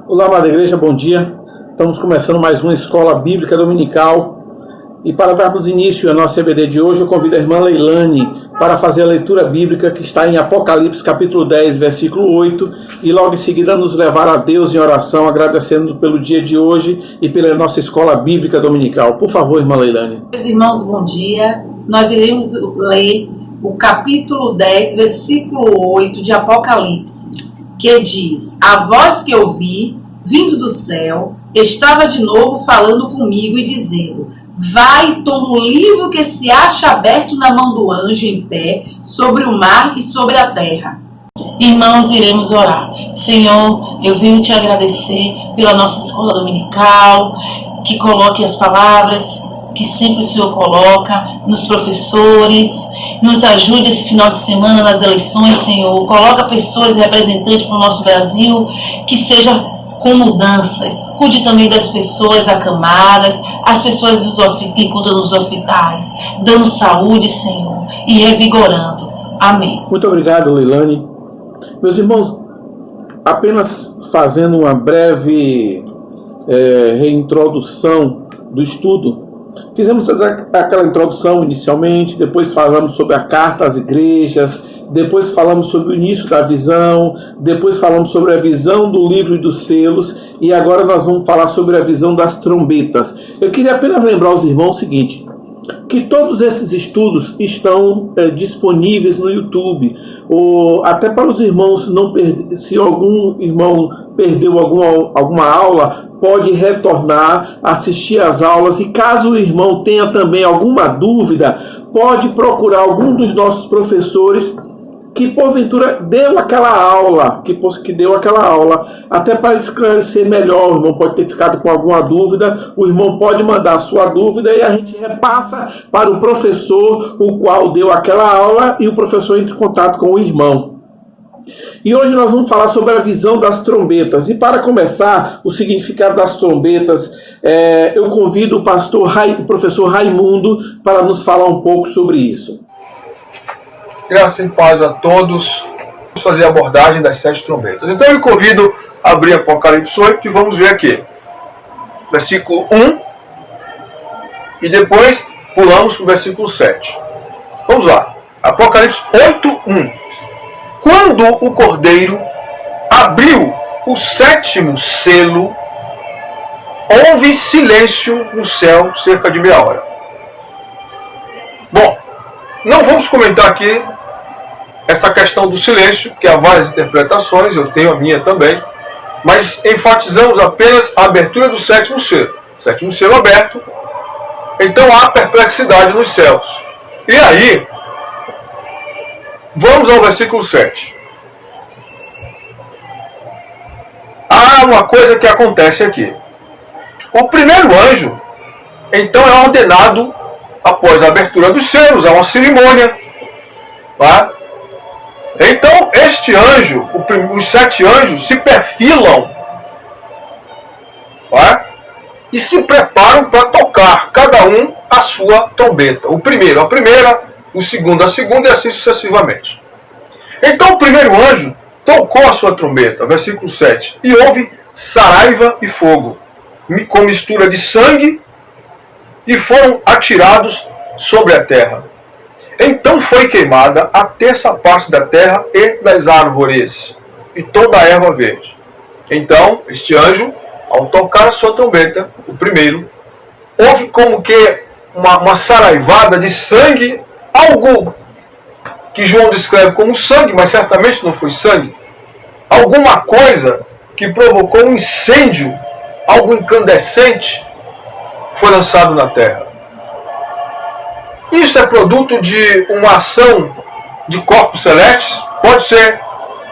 Olá, amada igreja, bom dia. Estamos começando mais uma escola bíblica dominical. E para darmos início à nossa EBD de hoje, eu convido a irmã Leilane para fazer a leitura bíblica que está em Apocalipse, capítulo 10, versículo 8, e logo em seguida nos levar a Deus em oração, agradecendo pelo dia de hoje e pela nossa escola bíblica dominical. Por favor, irmã Leilane. Meus irmãos, bom dia. Nós iremos ler o capítulo 10, versículo 8 de Apocalipse, que diz: A voz que eu vi, vindo do céu, estava de novo falando comigo e dizendo: Vai e toma o livro que se acha aberto na mão do anjo em pé, sobre o mar e sobre a terra. Irmãos, iremos orar. Senhor, eu venho te agradecer pela nossa escola dominical, que coloque as palavras que sempre o Senhor coloca nos professores. Nos ajude esse final de semana nas eleições, Senhor. Coloca pessoas representantes para o nosso Brasil, que seja com mudanças. Cuide também das pessoas acamadas, as pessoas que encontram nos hospitais, dando saúde, Senhor, e revigorando. Amém. Muito obrigado, Leilane. Meus irmãos, apenas fazendo uma breve reintrodução do estudo. Fizemos aquela introdução inicialmente, depois falamos sobre a carta às igrejas, depois falamos sobre o início da visão, depois falamos sobre a visão do livro e dos selos, e agora nós vamos falar sobre a visão das trombetas. Eu queria apenas lembrar aos irmãos o seguinte, que todos esses estudos estão disponíveis no YouTube, ou até para os irmãos não perder, se algum irmão perdeu alguma aula, pode retornar, assistir às aulas, e caso o irmão tenha também alguma dúvida, pode procurar algum dos nossos professores que porventura deu aquela aula, que deu aquela aula, até para esclarecer melhor. O irmão pode ter ficado com alguma dúvida, o irmão pode mandar a sua dúvida e a gente repassa para o professor, o qual deu aquela aula, e o professor entra em contato com o irmão. E hoje nós vamos falar sobre a visão das trombetas. E para começar, o significado das trombetas, eu convido o professor Raimundo para nos falar um pouco sobre isso. Graça e paz a todos. Vamos fazer a abordagem das 7 trombetas. Então eu convido a abrir Apocalipse 8 e vamos ver aqui. Versículo 1 e depois pulamos para o versículo 7. Vamos lá. Apocalipse 8, 1. Quando o Cordeiro abriu o 7º selo, houve silêncio no céu cerca de meia hora. Bom, não vamos comentar aqui essa questão do silêncio, que há várias interpretações, eu tenho a minha também, mas enfatizamos apenas a abertura do 7º selo. 7º selo aberto, então há perplexidade nos céus. E aí, vamos ao versículo 7. Há uma coisa que acontece aqui. O primeiro anjo, então, é ordenado, após a abertura dos selos, há uma cerimônia. Tá? Então, este anjo, os 7 anjos, se perfilam, tá? E se preparam para tocar, cada um a sua trombeta. O primeiro a primeira, o segundo a segunda, e assim sucessivamente. Então, o primeiro anjo tocou a sua trombeta, versículo 7, e houve saraiva e fogo, com mistura de sangue, e foram atirados sobre a terra. Então foi queimada a terça parte da terra e das árvores, e toda a erva verde. Então, este anjo, ao tocar a sua trombeta, o primeiro, houve como que uma saraivada de sangue, algo que João descreve como sangue, mas certamente não foi sangue. Alguma coisa que provocou um incêndio, algo incandescente, foi lançado na terra. Isso é produto de uma ação de corpos celestes? Pode ser.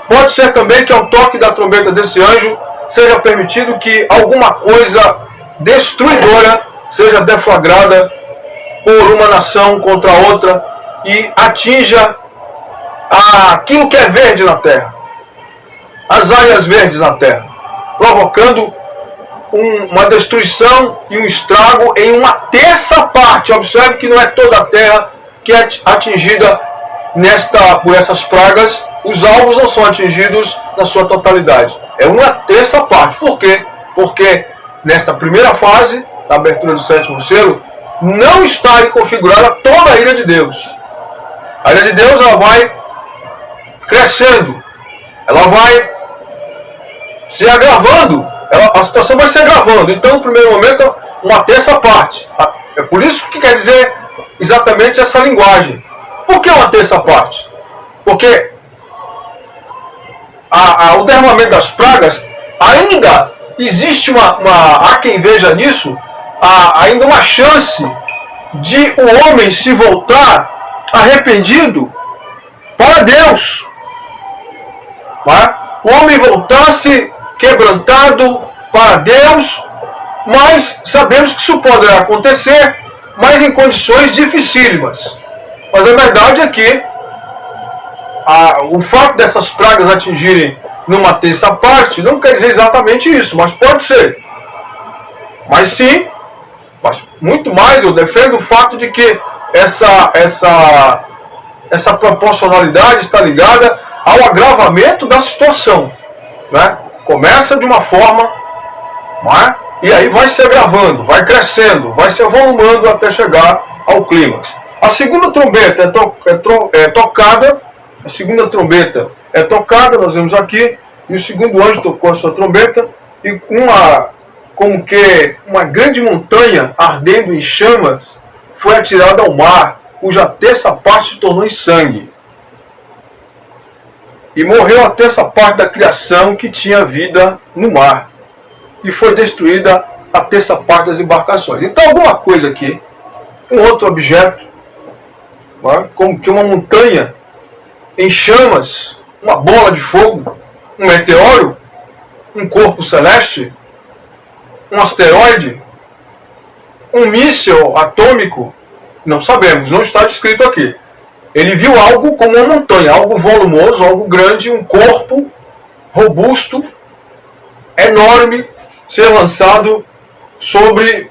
Pode ser também que ao toque da trombeta desse anjo seja permitido que alguma coisa destruidora seja deflagrada por uma nação contra outra e atinja aquilo que é verde na terra, as áreas verdes na terra, provocando uma destruição e um estrago em uma terça parte. Observe que não é toda a terra que é atingida por essas pragas. Os alvos não são atingidos na sua totalidade. É uma terça parte. Por quê? Porque nesta primeira fase, da abertura do sétimo selo, não está configurada toda a ira de Deus. A ira de Deus, ela vai crescendo, ela vai se agravando, a situação vai se agravando. Então, no primeiro momento, uma terça parte. É por isso que quer dizer exatamente essa linguagem. Por que uma terça parte? Porque o derramamento das pragas, ainda existe há quem veja nisso, ainda uma chance de o homem se voltar arrependido para Deus. O homem voltar-se quebrantado para Deus, mas sabemos que isso poderá acontecer, mas em condições dificílimas. Mas a verdade é que o fato dessas pragas atingirem numa terça parte não quer dizer exatamente isso, mas pode ser. Mas sim, mas muito mais eu defendo o fato de que essa proporcionalidade está ligada ao agravamento da situação. Né? Começa de uma forma, e aí vai se agravando, vai crescendo, vai se avolumando até chegar ao clímax. A segunda trombeta é tocada, a segunda trombeta é tocada, nós vemos aqui, e o segundo anjo tocou a sua trombeta, e como que uma grande montanha ardendo em chamas foi atirada ao mar, cuja terça parte se tornou em sangue. E morreu a terça parte da criação que tinha vida no mar. E foi destruída a terça parte das embarcações. Então alguma coisa aqui, um outro objeto, como que uma montanha em chamas, uma bola de fogo, um meteoro, um corpo celeste, um asteroide, um míssil atômico, não sabemos, não está descrito aqui. Ele viu algo como uma montanha, algo volumoso, algo grande, um corpo robusto, enorme, ser lançado sobre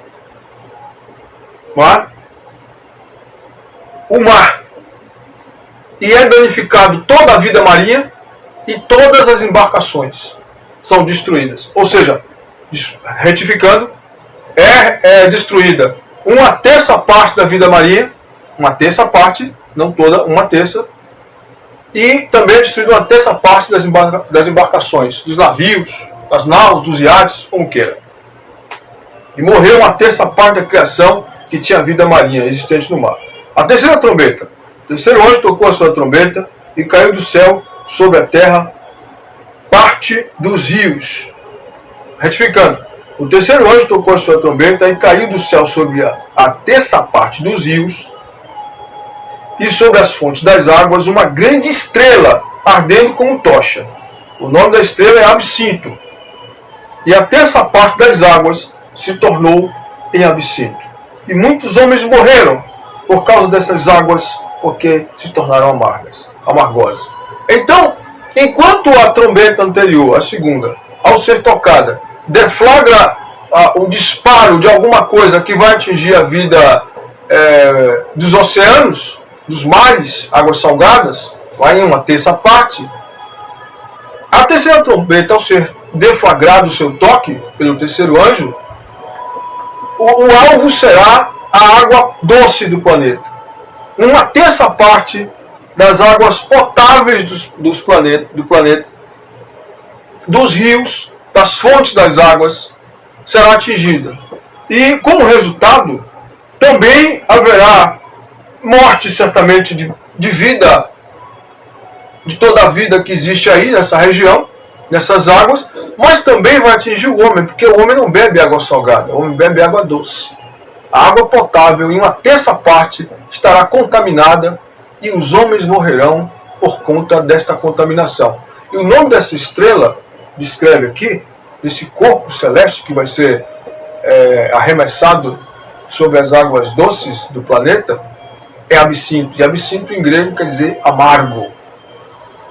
o mar. E é danificado toda a vida marinha e todas as embarcações são destruídas. Ou seja, retificando, é destruída uma terça parte da vida marinha, uma terça parte, não toda, uma terça, e também é destruída uma terça parte das embarcações, dos navios, das naus, dos iates, como queira. E morreu uma terça parte da criação que tinha vida marinha existente no mar. A terceira trombeta. O terceiro anjo tocou a sua trombeta e caiu do céu sobre a terra parte dos rios. Retificando. O terceiro anjo tocou a sua trombeta e caiu do céu sobre a terça parte dos rios e sobre as fontes das águas uma grande estrela ardendo como tocha. O nome da estrela é absinto. E a terça parte das águas se tornou em absinto. E muitos homens morreram por causa dessas águas, porque se tornaram amargosas. Então, enquanto a trombeta anterior, a segunda, ao ser tocada, deflagra o disparo de alguma coisa que vai atingir a vida dos oceanos, dos mares, águas salgadas, vai em uma terça parte. A terceira trombeta, ao ser deflagrado o seu toque pelo terceiro anjo, o alvo será a água doce do planeta. Uma terça parte das águas potáveis do planeta, dos rios, das fontes das águas, será atingida. E, como resultado, também haverá morte, certamente, de vida, de toda a vida que existe aí nessa região, nessas águas, mas também vai atingir o homem, porque o homem não bebe água salgada, o homem bebe água doce. A água potável, em uma terça parte, estará contaminada e os homens morrerão por conta desta contaminação. E o nome dessa estrela, descreve aqui, desse corpo celeste que vai ser arremessado sobre as águas doces do planeta, é absinto. E absinto em grego quer dizer amargo.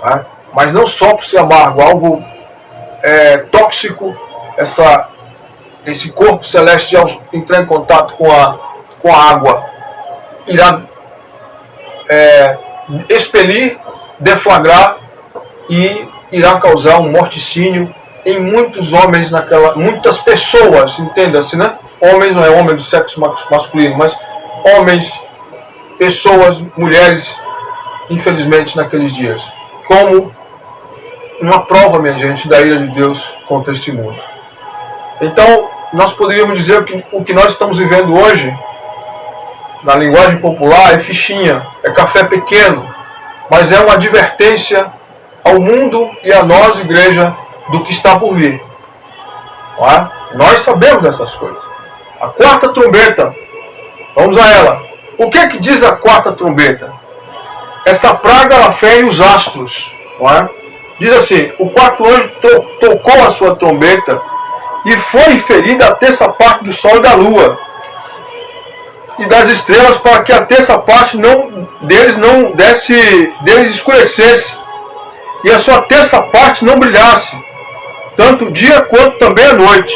Tá? Mas não só por ser amargo, algo tóxico. Esse corpo celeste, ao entrar em contato com a água, irá expelir, deflagrar e irá causar um morticínio em muitos homens muitas pessoas, entenda-se, né? Homens não é homem do sexo masculino, mas homens, pessoas, mulheres, infelizmente, naqueles dias. Como uma prova, minha gente, da ira de Deus contra este mundo. Então, nós poderíamos dizer que o que nós estamos vivendo hoje, na linguagem popular, é fichinha, é café pequeno, mas é uma advertência ao mundo e a nós, igreja, do que está por vir. Não é? Nós sabemos dessas coisas. A quarta trombeta, vamos a ela. O que é que diz a quarta trombeta? Esta praga ela fere os astros. Não é? Diz assim, o quarto anjo tocou a sua trombeta e foi ferida a terça parte do sol e da lua e das estrelas, para que a terça parte deles escurecesse e a sua terça parte não brilhasse, tanto o dia quanto também a noite.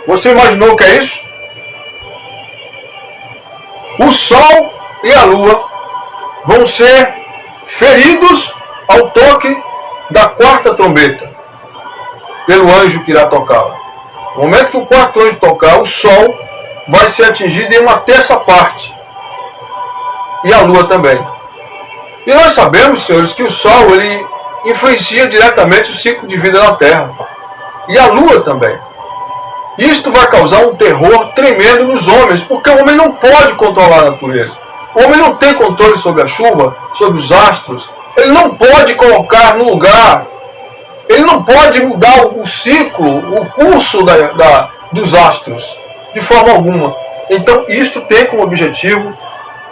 Você imaginou o que é isso? O sol e a lua vão ser feridos ao toque da quarta trombeta, pelo anjo que irá tocá-la. No momento que o quarto anjo tocar, o sol vai ser atingido em uma terça parte, e a lua também. E nós sabemos, senhores, que o sol ele influencia diretamente o ciclo de vida na Terra, e a lua também. Isto vai causar um terror tremendo nos homens, porque o homem não pode controlar a natureza. O homem não tem controle sobre a chuva, sobre os astros. Ele não pode colocar no lugar. Ele não pode mudar o ciclo, o curso dos astros, de forma alguma. Então, isto tem como objetivo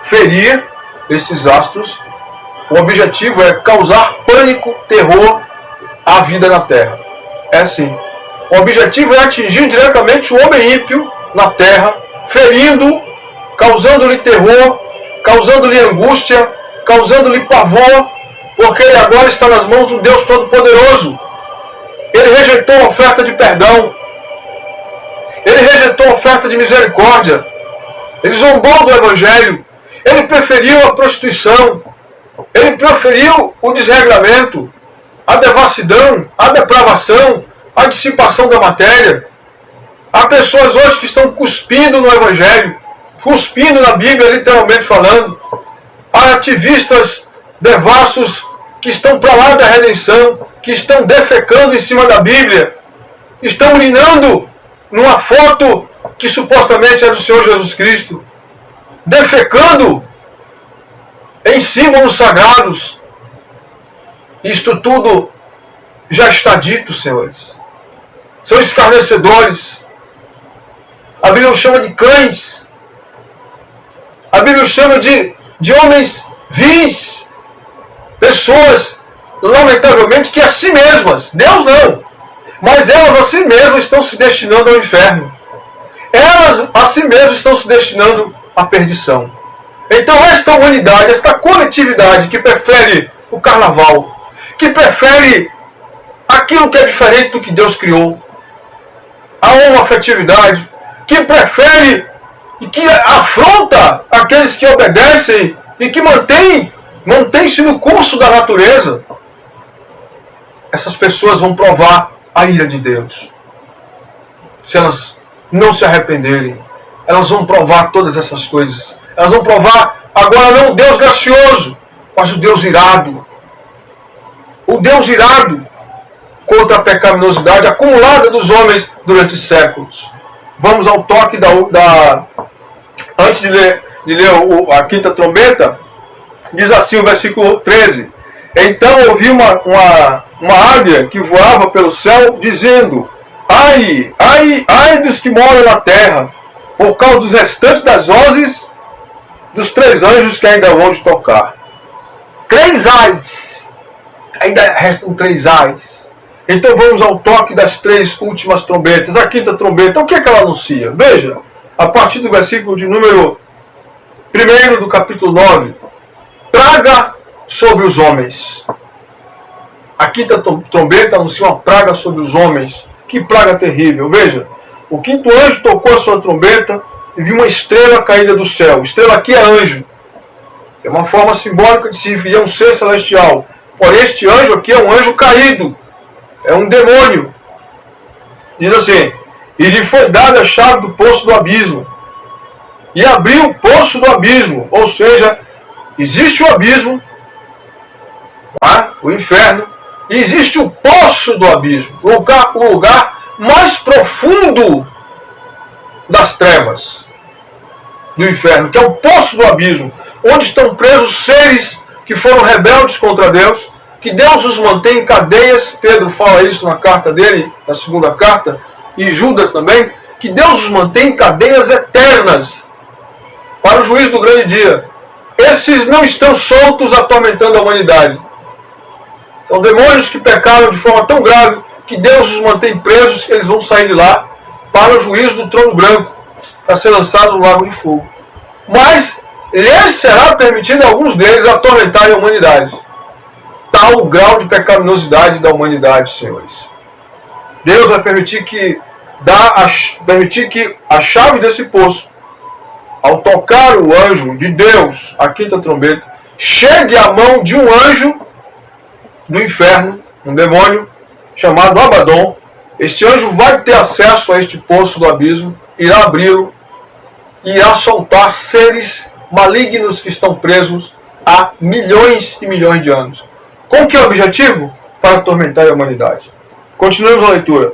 ferir esses astros. O objetivo é causar pânico, terror à vida na Terra. É assim. O objetivo é atingir diretamente o homem ímpio na terra, ferindo, causando-lhe terror, causando-lhe angústia, causando-lhe pavor, porque ele agora está nas mãos do Deus Todo-Poderoso. Ele rejeitou a oferta de perdão, ele rejeitou a oferta de misericórdia, ele zombou do Evangelho, ele preferiu a prostituição, ele preferiu o desregramento, a devassidão, a depravação, a dissipação da matéria. Há pessoas hoje que estão cuspindo no Evangelho, cuspindo na Bíblia, literalmente falando. Há ativistas devassos que estão para lá da redenção, que estão defecando em cima da Bíblia, estão urinando numa foto que supostamente é do Senhor Jesus Cristo, defecando em símbolos sagrados. Isto tudo já está dito, senhores. São escarnecedores. A Bíblia os chama de cães. A Bíblia os chama de homensvis. Pessoas, lamentavelmente, que a si mesmas, Deus não, mas elas a si mesmas estão se destinando ao inferno. Elas a si mesmas estão se destinando à perdição. Então esta humanidade, esta coletividade que prefere o carnaval, que prefere aquilo que é diferente do que Deus criou, a homoafetividade, que prefere e que afronta aqueles que obedecem e que mantém-se no curso da natureza, essas pessoas vão provar a ira de Deus. Se elas não se arrependerem, elas vão provar todas essas coisas. Elas vão provar, agora não o Deus gracioso, mas o Deus irado. O Deus irado contra a pecaminosidade acumulada dos homens durante séculos. Vamos ao toque antes de ler a quinta trombeta, diz assim o versículo 13. Então ouvi uma águia que voava pelo céu, dizendo: ai, ai, ai dos que moram na terra, por causa dos restantes das vozes dos 3 anjos que ainda vão de tocar. 3 ais. Ainda restam 3 ais. Então vamos ao toque das 3 últimas trombetas. A quinta trombeta, o que é que ela anuncia? Veja, a partir do versículo de número 1 do capítulo 9. Praga sobre os homens. A quinta trombeta anuncia uma praga sobre os homens. Que praga terrível. Veja, o quinto anjo tocou a sua trombeta e viu uma estrela caída do céu. Estrela aqui é anjo. É uma forma simbólica de se referir a um ser celestial. Porém, este anjo aqui é um anjo caído. é um demônio. Diz assim: e lhe foi dada a chave do poço do abismo. E abriu o poço do abismo. Ou seja, existe o abismo, o inferno, e existe o poço do abismo, o lugar mais profundo das trevas, do inferno, que é o poço do abismo, onde estão presos seres que foram rebeldes contra Deus, que Deus os mantém em cadeias. Pedro fala isso na carta dele, na segunda carta, e Judas também, que Deus os mantém em cadeias eternas para o juízo do grande dia. Esses não estão soltos atormentando a humanidade. São demônios que pecaram de forma tão grave que Deus os mantém presos, que eles vão sair de lá para o juízo do trono branco, para ser lançado no lago de fogo. Mas lhes será permitido a alguns deles atormentarem a humanidade. Tal o grau de pecaminosidade da humanidade, senhores. Deus vai permitir que a chave desse poço, ao tocar o anjo de Deus, a quinta trombeta, chegue à mão de um anjo do inferno, um demônio chamado Abaddon. Este anjo vai ter acesso a este poço do abismo, irá abri-lo e irá soltar seres malignos que estão presos há milhões e milhões de anos. Com que objetivo? Para atormentar a humanidade. Continuemos a leitura.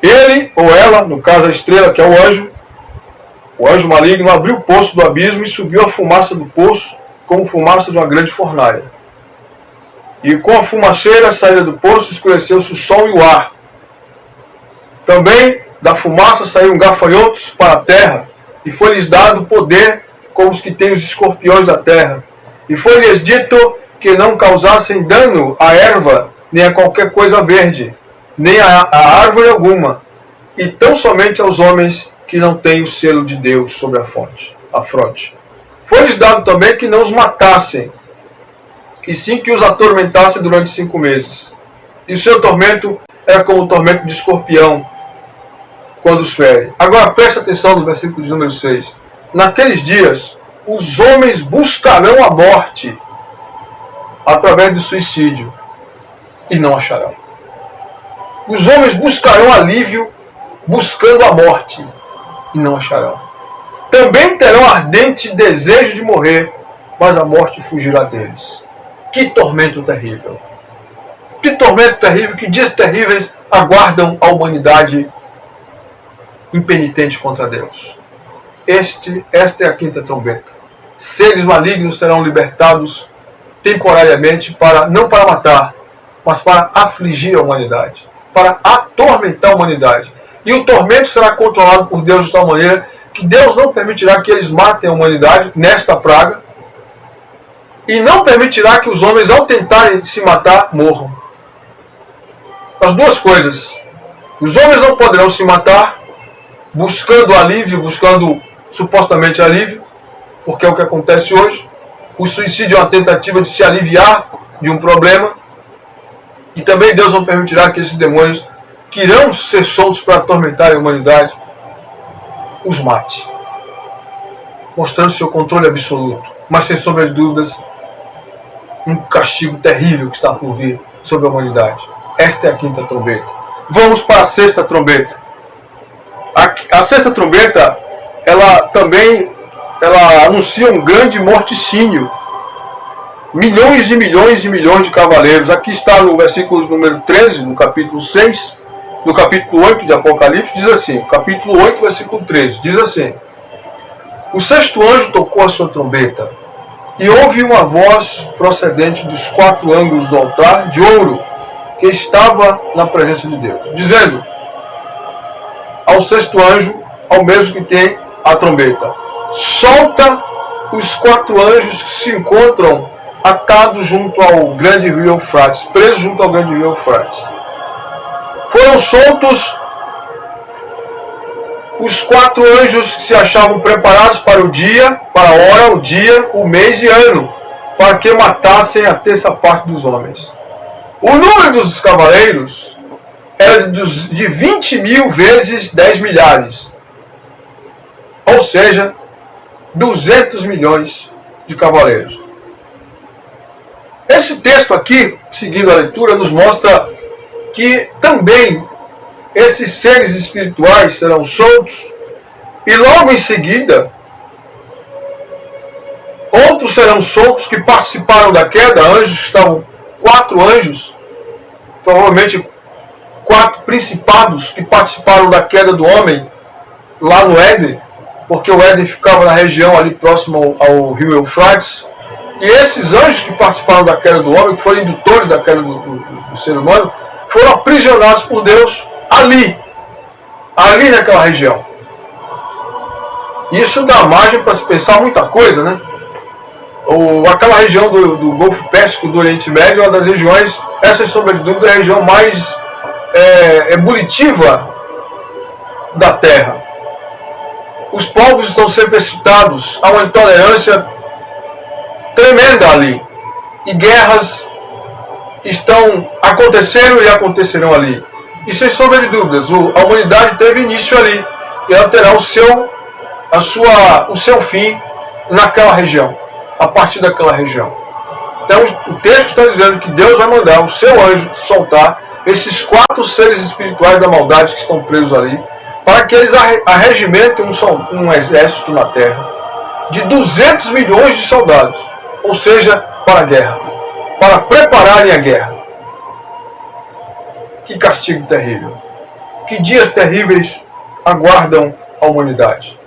Ele, ou ela, no caso a estrela, que é o anjo maligno, abriu o poço do abismo e subiu a fumaça do poço como fumaça de uma grande fornalha. E com a fumaceira saída do poço escureceu-se o sol e o ar. Também da fumaça saíram gafanhotos para a terra, e foi-lhes dado poder como os que têm os escorpiões da terra. E foi-lhes dito que não causassem dano à erva, nem a qualquer coisa verde, nem a árvore alguma, e tão somente aos homens que não têm o selo de Deus sobre a fronte. Foi-lhes dado também que não os matassem, e sim que os atormentassem durante 5 meses. E o seu tormento era como o tormento de escorpião, quando os fere. Agora preste atenção no versículo de número 6. Naqueles dias, os homens buscarão a morte através do suicídio, e não acharão. Os homens buscarão alívio buscando a morte, e não acharão. Também terão ardente desejo de morrer, mas a morte fugirá deles. Que tormento terrível! Que tormento terrível, que dias terríveis aguardam a humanidade impenitente contra Deus. Esta é a quinta trombeta. Seres malignos serão libertados temporariamente, não para matar, mas para afligir a humanidade, para atormentar a humanidade. E o tormento será controlado por Deus de tal maneira que Deus não permitirá que eles matem a humanidade nesta praga, e não permitirá que os homens, ao tentarem se matar, morram. As duas coisas. Os homens não poderão se matar buscando alívio, buscando supostamente alívio, porque é o que acontece hoje. O suicídio é uma tentativa de se aliviar de um problema. E também Deus não permitirá que esses demônios, que irão ser soltos para atormentar a humanidade, os mate, mostrando seu controle absoluto. Mas sem sombra de dúvidas, um castigo terrível que está por vir sobre a humanidade. Esta é a quinta trombeta. Vamos para a sexta trombeta. A sexta trombeta, ela anuncia um grande morticínio. Milhões e milhões e milhões de cavaleiros. Aqui está no versículo número 13, no capítulo 6, no capítulo 8 de Apocalipse, diz assim, capítulo 8, versículo 13, diz assim: o sexto anjo tocou a sua trombeta, e houve uma voz procedente dos 4 ângulos do altar de ouro, que estava na presença de Deus, dizendo ao sexto anjo, ao mesmo que tem a trombeta: solta os 4 anjos que se encontram atados junto ao grande rio Eufrates, presos junto ao grande rio Eufrates. Foram soltos os 4 anjos que se achavam preparados para o dia, para a hora, o dia, o mês e ano, para que matassem a terça parte dos homens. O número dos cavaleiros era de 20 mil vezes 10 milhares. Ou seja, 200 milhões de cavaleiros. Esse texto aqui, seguindo a leitura, nos mostra que também esses seres espirituais serão soltos e logo em seguida outros serão soltos que participaram da queda, anjos que estavam, 4 anjos, provavelmente 4 principados que participaram da queda do homem lá no Éden, porque o Éden ficava na região ali próximo ao rio Eufrates. E esses anjos que participaram da queda do homem, que foram indutores da queda do ser humano, foram aprisionados por Deus ali naquela região. Isso dá margem para se pensar muita coisa, né? Aquela região do Golfo Pérsico, do Oriente Médio, é uma das regiões, essa sombra de dúvida, é a região mais ebulitiva da Terra. Os povos estão sempre excitados, há uma intolerância tremenda ali. E guerras estão acontecendo e acontecerão ali. E sem sombra de dúvidas, a humanidade teve início ali. E ela terá o seu fim naquela região, a partir daquela região. Então o texto está dizendo que Deus vai mandar o seu anjo soltar esses 4 seres espirituais da maldade que estão presos ali, para que eles arregimentem um exército na terra de 200 milhões de soldados, ou seja, para a guerra, para prepararem a guerra. Que castigo terrível! Que dias terríveis aguardam a humanidade.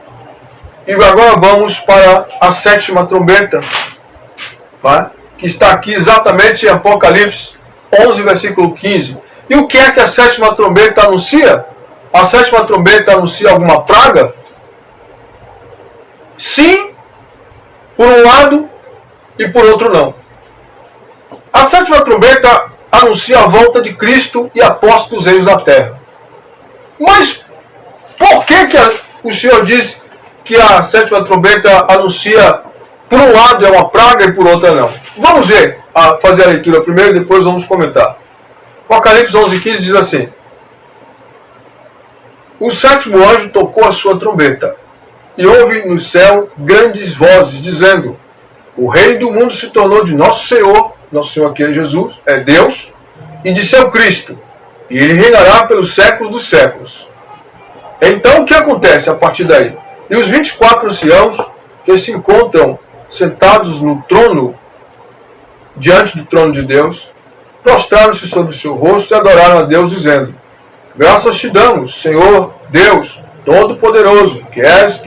E agora vamos para a 7ª trombeta, tá? Que está aqui exatamente em Apocalipse 11, versículo 15. E o que é que a 7ª trombeta anuncia? A 7ª trombeta anuncia alguma praga? Sim, por um lado, e por outro não. A 7ª trombeta anuncia a volta de Cristo e após os reinos da terra. Mas por que o Senhor diz que a 7ª trombeta anuncia, por um lado é uma praga e por outra não? Vamos ver, fazer a leitura primeiro e depois vamos comentar. Apocalipse 11:15 diz assim: o 7º anjo tocou a sua trombeta, e houve no céu grandes vozes, dizendo: o reino do mundo se tornou de nosso Senhor aqui é Jesus, é Deus, e de seu Cristo, e ele reinará pelos séculos dos séculos. Então o que acontece a partir daí? E os 24 anciãos que se encontram sentados no trono, diante do trono de Deus, prostraram-se sobre o seu rosto e adoraram a Deus, dizendo: graças te damos, Senhor Deus Todo-Poderoso, que eras,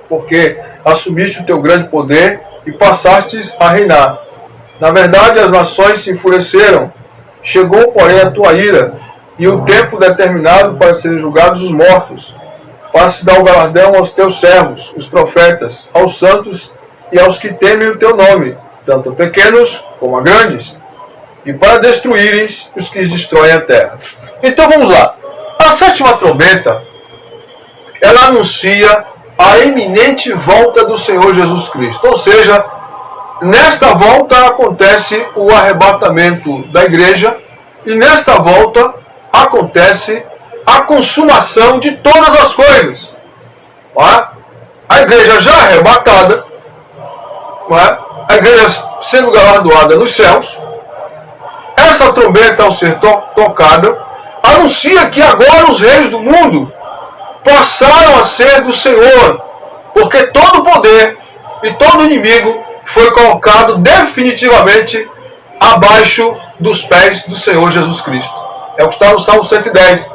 porque assumiste o teu grande poder e passastes a reinar. Na verdade, as nações se enfureceram. Chegou, porém, a tua ira, e o tempo determinado para serem julgados os mortos, para se dar o galardão aos teus servos, os profetas, aos santos e aos que temem o teu nome, tanto a pequenos como a grandes, e para destruíres os que destroem a terra. Então vamos lá. A 7ª trombeta, ela anuncia a iminente volta do Senhor Jesus Cristo. Ou seja, nesta volta acontece o arrebatamento da igreja, e nesta volta acontece a consumação de todas as coisas. A igreja já arrebatada, a igreja sendo galardoada nos céus. Essa trombeta, ao ser tocada, anuncia que agora os reis do mundo passaram a ser do Senhor, porque todo poder e todo inimigo foi colocado definitivamente abaixo dos pés do Senhor Jesus Cristo. É o que está no Salmo 110.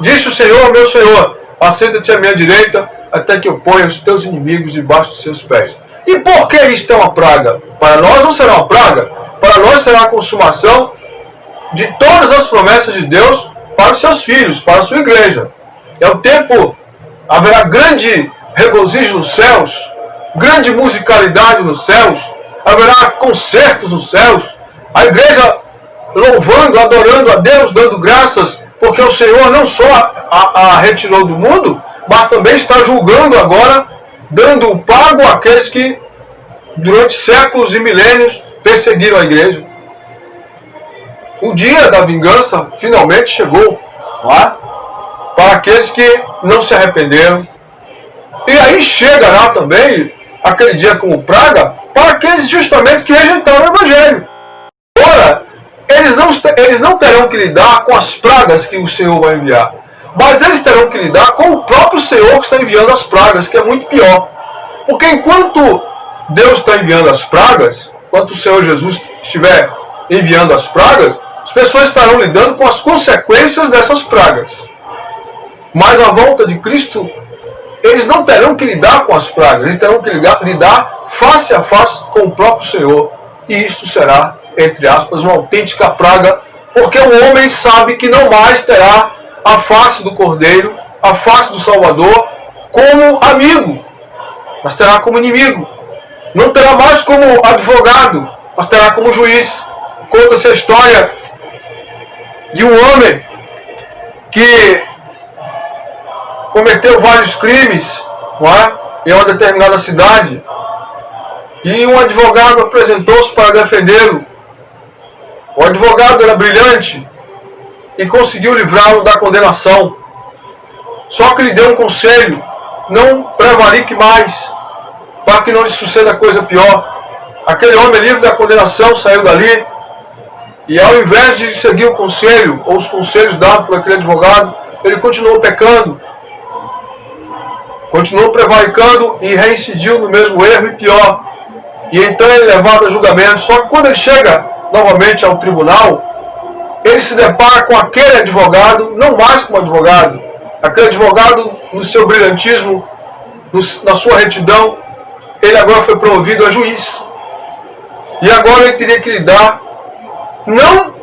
Disse o Senhor, meu Senhor, assenta-te à minha direita, até que eu ponha os teus inimigos debaixo dos seus pés. E por que isto é uma praga? Para nós não será uma praga, para nós será a consumação de todas as promessas de Deus para os seus filhos, para a sua igreja. É o tempo, haverá grande regozijo nos céus, grande musicalidade nos céus, haverá concertos nos céus, a igreja louvando, adorando a Deus, dando graças, porque o Senhor não só a retirou do mundo, mas também está julgando agora, dando o pago àqueles que durante séculos e milênios perseguiram a igreja. O dia da vingança finalmente chegou, para aqueles que não se arrependeram. E aí chegará também aquele dia como praga para aqueles justamente que rejeitaram o Evangelho. agora eles não terão que lidar com as pragas que o Senhor vai enviar, mas eles terão que lidar com o próprio Senhor que está enviando as pragas, que é muito pior. Porque enquanto Deus está enviando as pragas, enquanto o Senhor Jesus estiver enviando as pragas, as pessoas estarão lidando com as consequências dessas pragas. Mas à volta de Cristo, eles não terão que lidar com as pragas, eles terão que lidar face a face com o próprio Senhor. E isto será, entre aspas, uma autêntica praga, porque o homem sabe que não mais terá a face do Cordeiro, a face do Salvador, como amigo, mas terá como inimigo. Não terá mais como advogado, mas terá como juiz. Conta-se a história de um homem que cometeu vários crimes, não é? Em uma determinada cidade, e um advogado apresentou-se para defendê-lo. O advogado era brilhante e conseguiu livrá-lo da condenação. Só que lhe deu um conselho: não prevarique mais, para que não lhe suceda coisa pior. Aquele homem, livre da condenação, saiu dali, e ao invés de seguir o conselho, ou os conselhos dados por aquele advogado, ele continuou pecando, continuou prevaricando e reincidiu no mesmo erro e pior. E então ele é levado a julgamento. Só que quando ele chega novamente ao tribunal, ele se depara com aquele advogado, não mais como advogado. Aquele advogado, no seu brilhantismo, na sua retidão, ele agora foi promovido a juiz. E agora ele teria que lidar não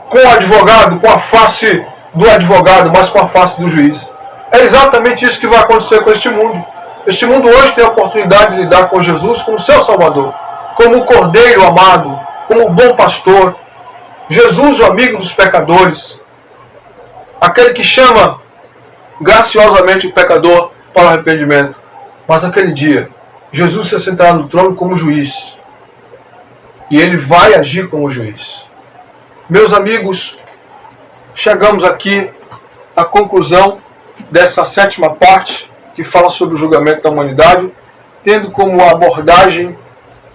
com o advogado, com a face do advogado, mas com a face do juiz. É exatamente isso que vai acontecer com este mundo. Este mundo hoje tem a oportunidade de lidar com Jesus como seu Salvador, como o Cordeiro amado, como o bom pastor, Jesus, o amigo dos pecadores, aquele que chama graciosamente o pecador para o arrependimento. Mas naquele dia, Jesus se assentará no trono como juiz, e ele vai agir como juiz. Meus amigos, chegamos aqui à conclusão dessa 7ª parte, que fala sobre o julgamento da humanidade, tendo como abordagem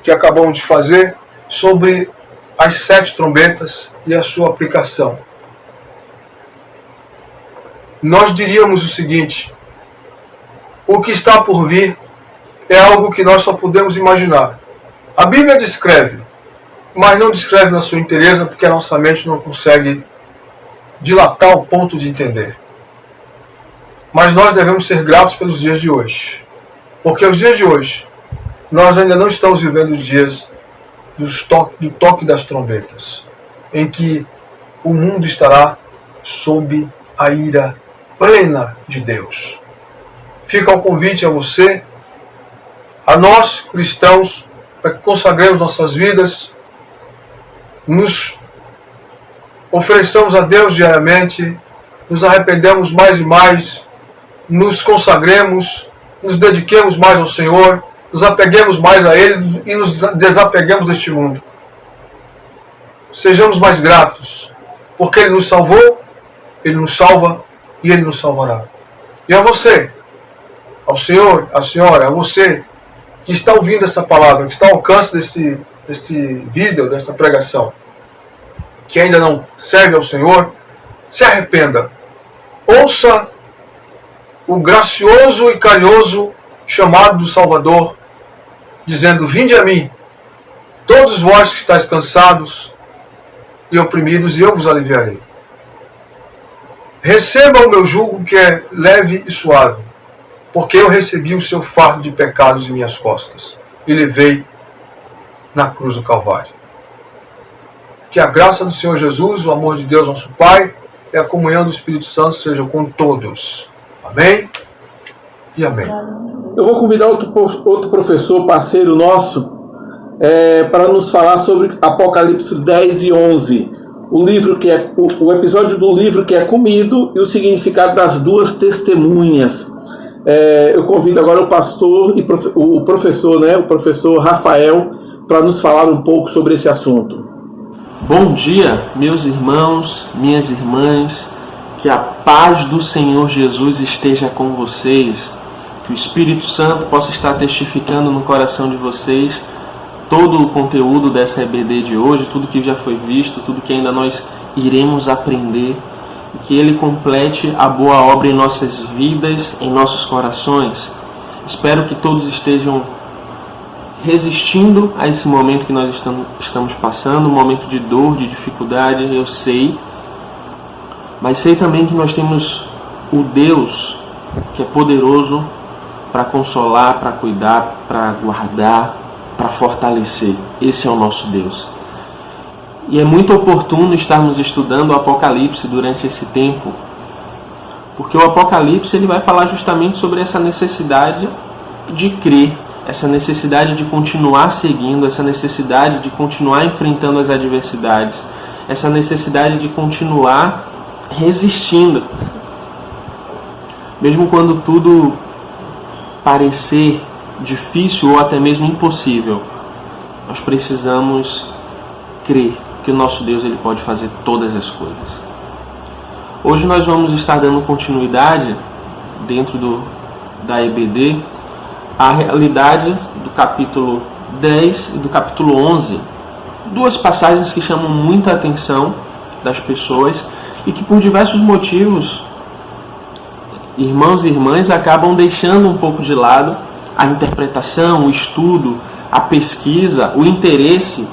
que acabamos de fazer sobre as 7 trombetas e a sua aplicação. Nós diríamos o seguinte: o que está por vir é algo que nós só podemos imaginar. A Bíblia descreve, mas não descreve na sua inteireza, porque a nossa mente não consegue dilatar ao ponto de entender. Mas nós devemos ser gratos pelos dias de hoje, porque os dias de hoje nós ainda não estamos vivendo os dias do toque das trombetas, em que o mundo estará sob a ira plena de Deus. Fica o convite a você, a nós cristãos, para que consagremos nossas vidas, nos ofereçamos a Deus diariamente, nos arrependemos mais e mais, nos consagremos, nos dediquemos mais ao Senhor, nos apeguemos mais a Ele e nos desapeguemos deste mundo. Sejamos mais gratos, porque Ele nos salvou, Ele nos salva e Ele nos salvará. E a você, ao Senhor, à Senhora, a você que está ouvindo esta palavra, que está ao alcance deste vídeo, desta pregação, que ainda não serve ao Senhor, se arrependa. Ouça o gracioso e carinhoso chamado do Salvador, dizendo: vinde a mim, todos vós que estáis cansados e oprimidos, e eu vos aliviarei. Receba o meu jugo, que é leve e suave, porque eu recebi o seu fardo de pecados em minhas costas e levei na cruz do Calvário. Que a graça do Senhor Jesus, o amor de Deus nosso Pai e a comunhão do Espírito Santo sejam com todos. Amém e amém. Eu vou convidar outro professor, parceiro nosso, para nos falar sobre Apocalipse 10 e 11. O livro que é o episódio do livro que é comido e o significado das 2 testemunhas. Eu convido agora o pastor e o professor Rafael, para nos falar um pouco sobre esse assunto. Bom dia, meus irmãos, minhas irmãs. Que a paz do Senhor Jesus esteja com vocês. Que o Espírito Santo possa estar testificando no coração de vocês todo o conteúdo dessa EBD de hoje, tudo que já foi visto, tudo que ainda nós iremos aprender, e que Ele complete a boa obra em nossas vidas, em nossos corações. Espero que todos estejam resistindo a esse momento que nós estamos passando, um momento de dor, de dificuldade, eu sei, mas sei também que nós temos o Deus que é poderoso para consolar, para cuidar, para guardar, para fortalecer. Esse é o nosso Deus. E é muito oportuno estarmos estudando o Apocalipse durante esse tempo, porque o Apocalipse ele vai falar justamente sobre essa necessidade de crer, essa necessidade de continuar seguindo, essa necessidade de continuar enfrentando as adversidades, essa necessidade de continuar resistindo. Mesmo quando tudo parecer difícil ou até mesmo impossível, nós precisamos crer que o nosso Deus ele pode fazer todas as coisas. Hoje nós vamos estar dando continuidade dentro da EBD à realidade do capítulo 10 e do capítulo 11. Duas passagens que chamam muita atenção das pessoas e que por diversos motivos irmãos e irmãs acabam deixando um pouco de lado a interpretação, o estudo, a pesquisa, o interesse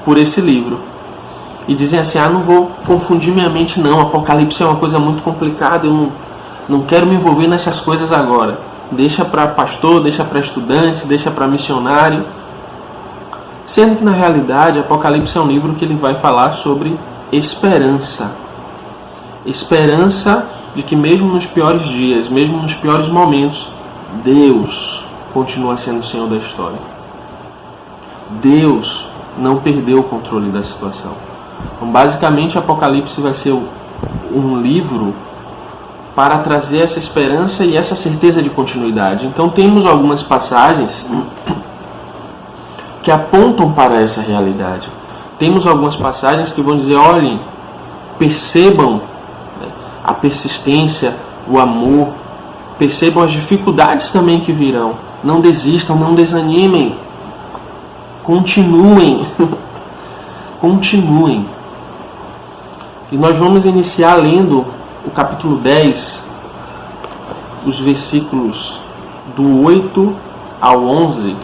por esse livro. E dizem assim, não vou confundir minha mente não, Apocalipse é uma coisa muito complicada, eu não quero me envolver nessas coisas agora. Deixa para pastor, deixa para estudante, deixa para missionário. Sendo que na realidade Apocalipse é um livro que ele vai falar sobre esperança. Esperança de que mesmo nos piores dias, mesmo nos piores momentos, Deus continua sendo o Senhor da história. Deus não perdeu o controle da situação. Então, basicamente, Apocalipse vai ser um livro para trazer essa esperança e essa certeza de continuidade. Então, temos algumas passagens que apontam para essa realidade. Temos algumas passagens que vão dizer, olhem, percebam a persistência, o amor, percebam as dificuldades também que virão. Não desistam, não desanimem. Continuem. Continuem. E nós vamos iniciar lendo o capítulo 10, os versículos do 8 ao 11.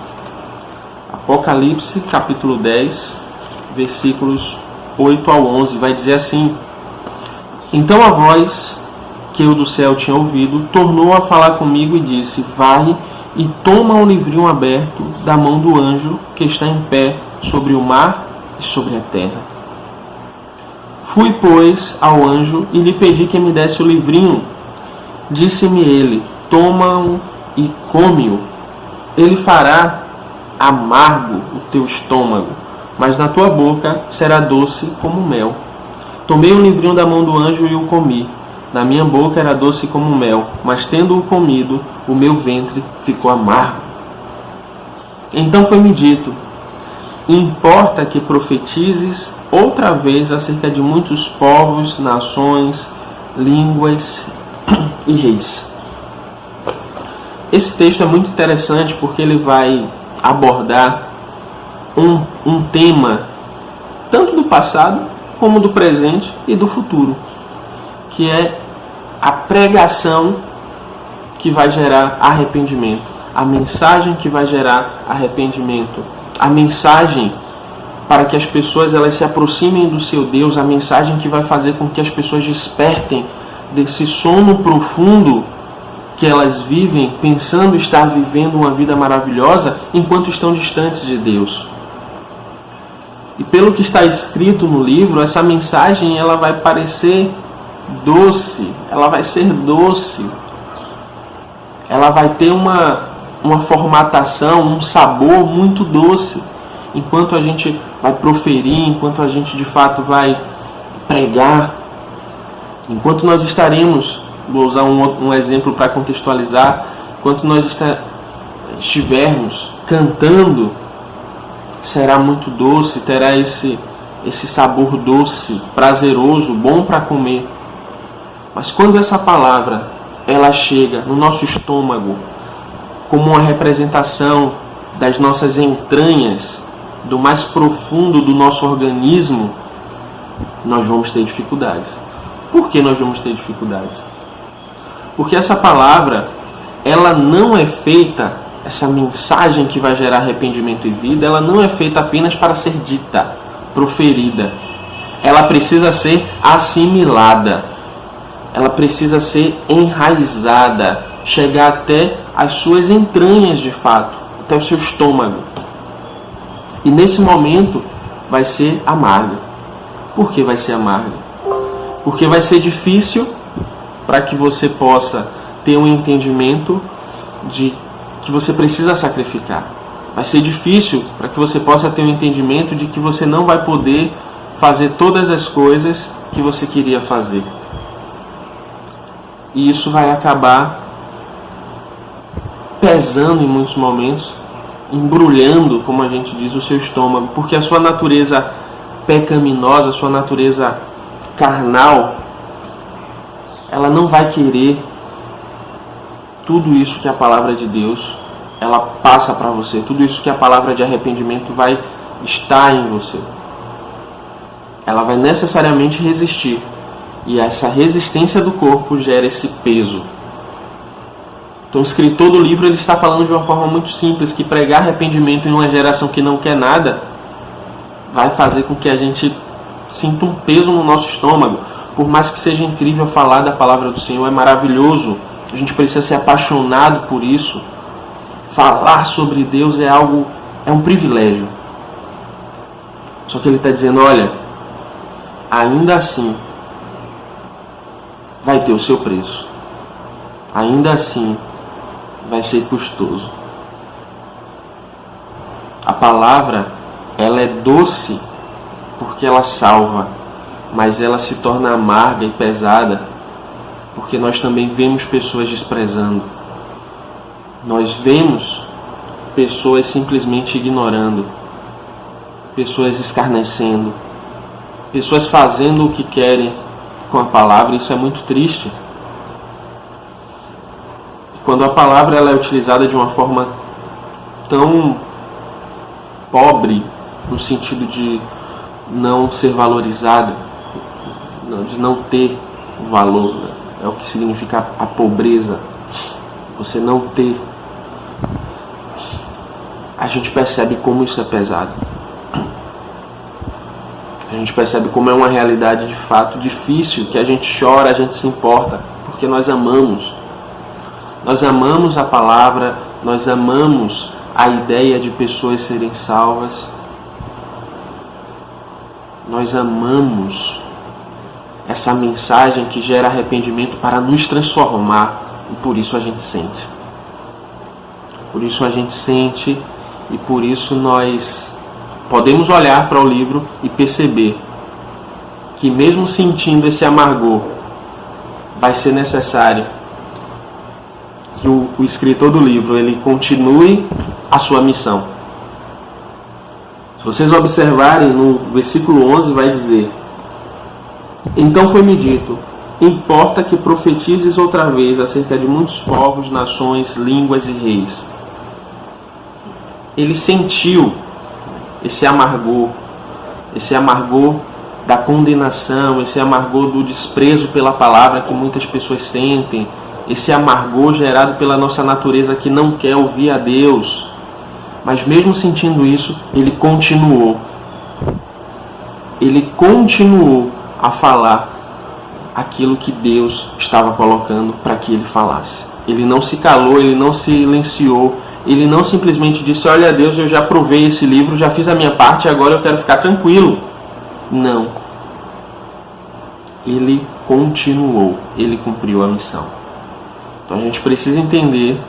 Apocalipse, capítulo 10, versículos 8 ao 11. Vai dizer assim: Então a voz que eu do céu tinha ouvido tornou a falar comigo e disse, vai e toma o livrinho aberto da mão do anjo que está em pé sobre o mar e sobre a terra. Fui, pois, ao anjo e lhe pedi que me desse o livrinho. Disse-me ele, toma-o e come-o. Ele fará amargo o teu estômago, mas na tua boca será doce como mel. Tomei o livrinho da mão do anjo e o comi. Na minha boca era doce como mel, mas tendo-o comido, o meu ventre ficou amargo. Então foi-me dito, importa que profetizes outra vez acerca de muitos povos, nações, línguas e reis. Esse texto é muito interessante porque ele vai abordar um tema tanto do passado como do presente e do futuro, que é a pregação que vai gerar arrependimento, a mensagem que vai gerar arrependimento, a mensagem para que as pessoas elas se aproximem do seu Deus, a mensagem que vai fazer com que as pessoas despertem desse sono profundo que elas vivem, pensando estar vivendo uma vida maravilhosa, enquanto estão distantes de Deus. E pelo que está escrito no livro, essa mensagem ela vai parecer doce, ela vai ser doce, ela vai ter uma formatação, um sabor muito doce, enquanto a gente vai proferir, enquanto a gente de fato vai pregar, enquanto nós estaremos, vou usar um exemplo para contextualizar, enquanto nós estivermos cantando, será muito doce, terá esse sabor doce, prazeroso, bom para comer. Mas quando essa palavra ela chega no nosso estômago como uma representação das nossas entranhas, do mais profundo do nosso organismo, nós vamos ter dificuldades. Por que nós vamos ter dificuldades? Porque essa palavra, ela não é feita, essa mensagem que vai gerar arrependimento e vida, ela não é feita apenas para ser dita, proferida. Ela precisa ser assimilada. Ela precisa ser enraizada, chegar até as suas entranhas de fato, até o seu estômago. E nesse momento vai ser amarga. Por que vai ser amarga? Porque vai ser difícil para que você possa ter um entendimento de que você precisa sacrificar. Vai ser difícil para que você possa ter um entendimento de que você não vai poder fazer todas as coisas que você queria fazer. E isso vai acabar pesando em muitos momentos, embrulhando, como a gente diz, o seu estômago, porque a sua natureza pecaminosa, a sua natureza carnal, ela não vai querer tudo isso que a palavra de Deus ela passa para você, tudo isso que a palavra de arrependimento vai estar em você. Ela vai necessariamente resistir, e essa resistência do corpo gera esse peso. Então o escritor do livro ele está falando de uma forma muito simples, que pregar arrependimento em uma geração que não quer nada vai fazer com que a gente sinta um peso no nosso estômago. Por mais que seja incrível falar da palavra do Senhor, é maravilhoso, a gente precisa ser apaixonado por isso. Falar sobre Deus é um privilégio. Só que ele está dizendo, olha, ainda assim vai ter o seu preço. Ainda assim vai ser custoso. A palavra, ela é doce porque ela salva, mas ela se torna amarga e pesada porque nós também vemos pessoas desprezando. Nós vemos pessoas simplesmente ignorando, pessoas escarnecendo, pessoas fazendo o que querem com a palavra. Isso é muito triste. Quando a palavra ela é utilizada de uma forma tão pobre, no sentido de não ser valorizada, de não ter valor, né? É o que significa a pobreza, você não ter. A gente percebe como isso é pesado. A gente percebe como é uma realidade de fato difícil, que a gente chora, a gente se importa, porque nós amamos. Nós amamos a palavra, nós amamos a ideia de pessoas serem salvas. Nós amamos essa mensagem que gera arrependimento para nos transformar, e por isso a gente sente. Por isso a gente sente, e por isso nós podemos olhar para o livro e perceber que mesmo sentindo esse amargor, vai ser necessário que o escritor do livro ele continue a sua missão. Se vocês observarem, no versículo 11 vai dizer: então foi-me dito, importa que profetizes outra vez acerca de muitos povos, nações, línguas e reis. Ele sentiu esse amargor da condenação, esse amargor do desprezo pela palavra que muitas pessoas sentem, esse amargor gerado pela nossa natureza que não quer ouvir a Deus. Mas mesmo sentindo isso, ele continuou a falar aquilo que Deus estava colocando para que ele falasse. Ele não se calou, ele não silenciou, ele não simplesmente disse: olha Deus, eu já provei esse livro, já fiz a minha parte, agora eu quero ficar tranquilo. Não. Ele continuou, ele cumpriu a missão. Então a gente precisa entender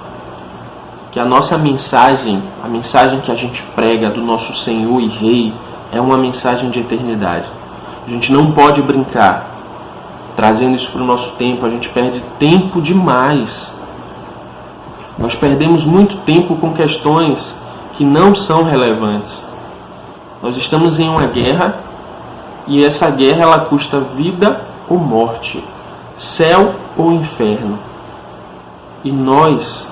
que a nossa mensagem, a mensagem que a gente prega do nosso Senhor e Rei, é uma mensagem de eternidade. A gente não pode brincar trazendo isso para o nosso tempo. A gente perde tempo demais. Nós perdemos muito tempo com questões que não são relevantes. Nós estamos em uma guerra, e essa guerra ela custa vida ou morte, céu ou inferno. E nós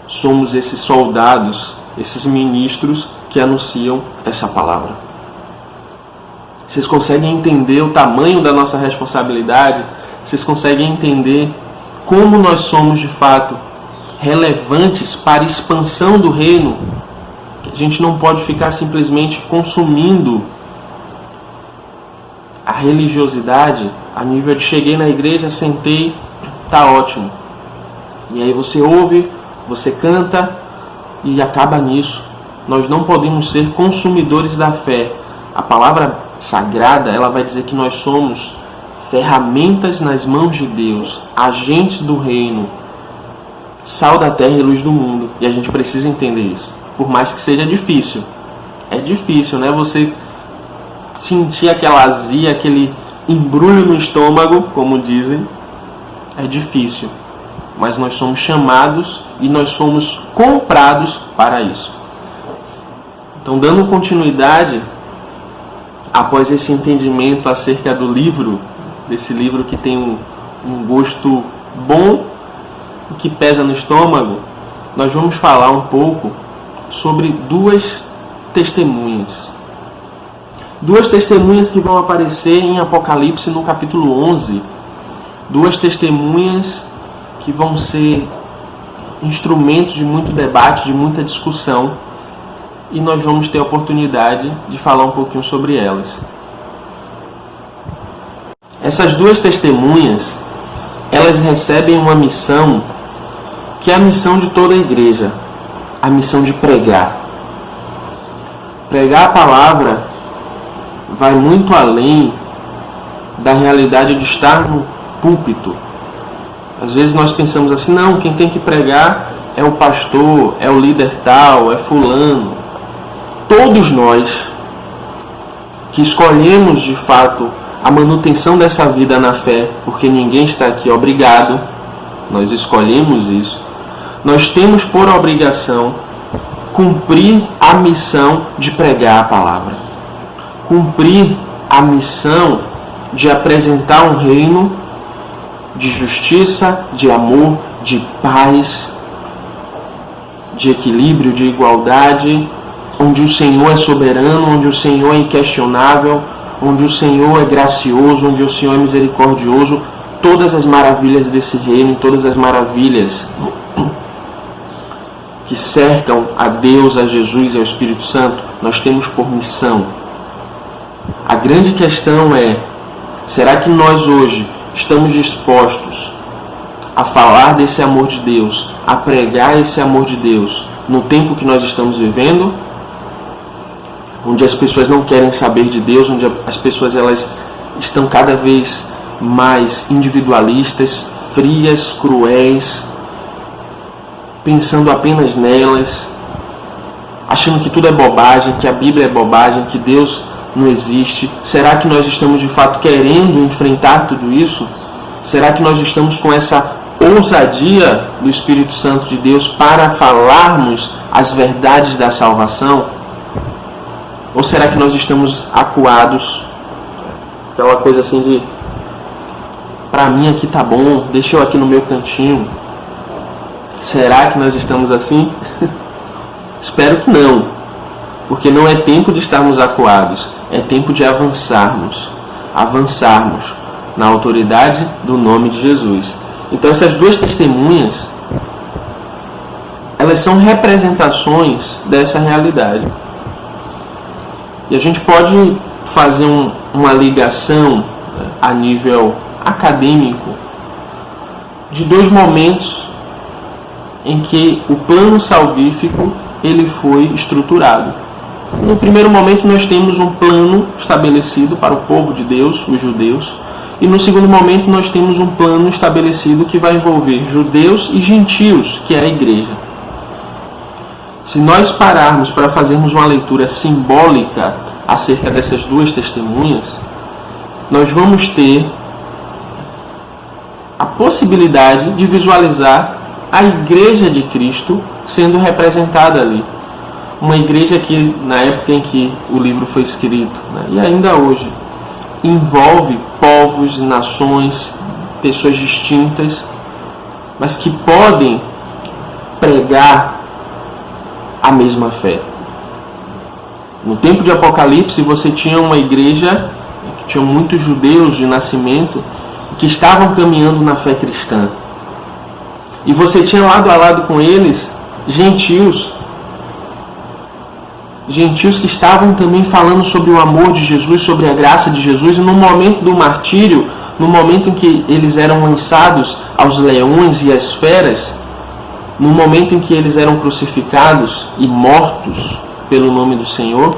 somos esses soldados, esses ministros que anunciam essa palavra. Vocês conseguem entender o tamanho da nossa responsabilidade? Vocês conseguem entender como nós somos de fato relevantes para a expansão do reino? A gente não pode ficar simplesmente consumindo a religiosidade a nível de cheguei na igreja, sentei, tá ótimo. E aí você ouve, você canta e acaba nisso. Nós não podemos ser consumidores da fé. A palavra sagrada, ela vai dizer que nós somos ferramentas nas mãos de Deus, agentes do reino, sal da terra e luz do mundo. E a gente precisa entender isso. Por mais que seja difícil. É difícil, né? Você sentir aquela azia, aquele embrulho no estômago, como dizem. É difícil. Mas nós somos chamados e nós somos comprados para isso. Então, dando continuidade, após esse entendimento acerca do livro, desse livro que tem um gosto bom, que pesa no estômago, nós vamos falar um pouco sobre duas testemunhas. Duas testemunhas que vão aparecer em Apocalipse no capítulo 11. Duas testemunhas que vão ser instrumentos de muito debate, de muita discussão. E nós vamos ter a oportunidade de falar um pouquinho sobre elas. Essas duas testemunhas, elas recebem uma missão que é a missão de toda a igreja, a missão de pregar. Pregar a palavra vai muito além da realidade de estar no púlpito. Às vezes nós pensamos assim, não, quem tem que pregar é o pastor, é o líder tal, é fulano. Todos nós que escolhemos de fato a manutenção dessa vida na fé, porque ninguém está aqui obrigado, nós escolhemos isso, nós temos por obrigação cumprir a missão de pregar a palavra, cumprir a missão de apresentar um reino de justiça, de amor, de paz, de equilíbrio, de igualdade, onde o Senhor é soberano, onde o Senhor é inquestionável, onde o Senhor é gracioso, onde o Senhor é misericordioso. Todas as maravilhas desse reino, todas as maravilhas que cercam a Deus, a Jesus e ao Espírito Santo, nós temos por missão. A grande questão é, será que nós hoje estamos dispostos a falar desse amor de Deus, a pregar esse amor de Deus no tempo que nós estamos vivendo, onde as pessoas não querem saber de Deus, onde as pessoas elas estão cada vez mais individualistas, frias, cruéis, pensando apenas nelas, achando que tudo é bobagem, que a Bíblia é bobagem, que Deus não existe? Será que nós estamos de fato querendo enfrentar tudo isso? Será que nós estamos com essa ousadia do Espírito Santo de Deus para falarmos as verdades da salvação? Ou será que nós estamos acuados? Aquela coisa assim de, para mim aqui tá bom, deixa eu aqui no meu cantinho. Será que nós estamos assim? Espero que não. Porque não é tempo de estarmos acuados, é tempo de avançarmos na autoridade do nome de Jesus. Então essas duas testemunhas, elas são representações dessa realidade. E a gente pode fazer uma ligação a nível acadêmico de dois momentos em que o plano salvífico ele foi estruturado. No primeiro momento nós temos um plano estabelecido para o povo de Deus, os judeus, e no segundo momento nós temos um plano estabelecido que vai envolver judeus e gentios, que é a igreja. Se nós pararmos para fazermos uma leitura simbólica acerca dessas duas testemunhas, nós vamos ter a possibilidade de visualizar a igreja de Cristo sendo representada ali. Uma igreja que, na época em que o livro foi escrito, né, e ainda hoje, envolve povos, nações, pessoas distintas, mas que podem pregar a mesma fé. No tempo de Apocalipse, você tinha uma igreja que tinha muitos judeus de nascimento que estavam caminhando na fé cristã. E você tinha lado a lado com eles gentios que estavam também falando sobre o amor de Jesus, sobre a graça de Jesus. E no momento do martírio, no momento em que eles eram lançados aos leões e às feras, no momento em que eles eram crucificados e mortos pelo nome do Senhor,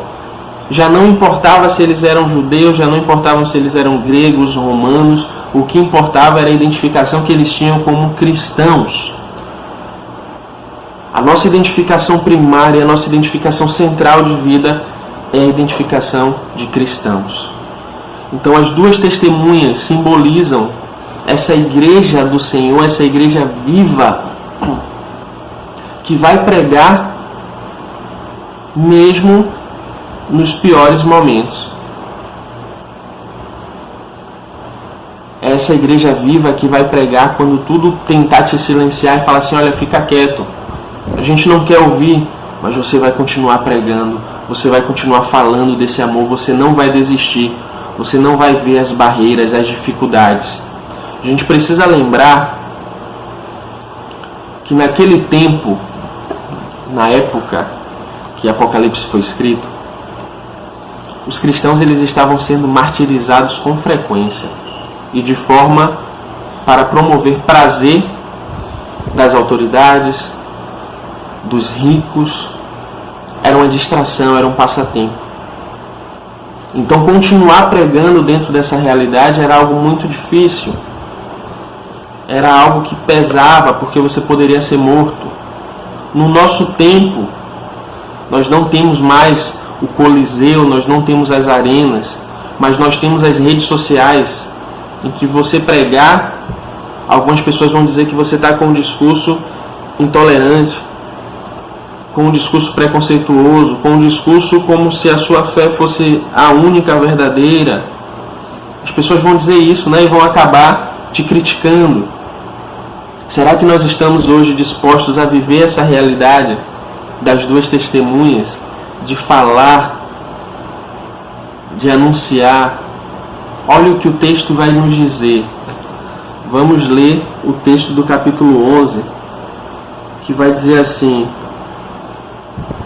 já não importava se eles eram judeus, já não importava se eles eram gregos, romanos, o que importava era a identificação que eles tinham como cristãos. A nossa identificação primária, a nossa identificação central de vida é a identificação de cristãos. Então as duas testemunhas simbolizam essa igreja do Senhor, essa igreja viva, que vai pregar mesmo nos piores momentos. Essa igreja viva que vai pregar quando tudo tentar te silenciar e falar assim: olha, fica quieto, a gente não quer ouvir, mas você vai continuar pregando, você vai continuar falando desse amor, você não vai desistir, você não vai ver as barreiras, as dificuldades. A gente precisa lembrar que naquele tempo, na época que Apocalipse foi escrito, os cristãos eles estavam sendo martirizados com frequência e de forma para promover prazer das autoridades, dos ricos. Era uma distração, era um passatempo. Então continuar pregando dentro dessa realidade era algo muito difícil. Era algo que pesava, porque você poderia ser morto. No nosso tempo, nós não temos mais o Coliseu, nós não temos as arenas, mas nós temos as redes sociais, em que você pregar, algumas pessoas vão dizer que você está com um discurso intolerante, com um discurso preconceituoso, com um discurso como se a sua fé fosse a única verdadeira. As pessoas vão dizer isso, né, e vão acabar te criticando. Será que nós estamos hoje dispostos a viver essa realidade das duas testemunhas, de falar, de anunciar? Olha o que o texto vai nos dizer. Vamos ler o texto do capítulo 11, que vai dizer assim,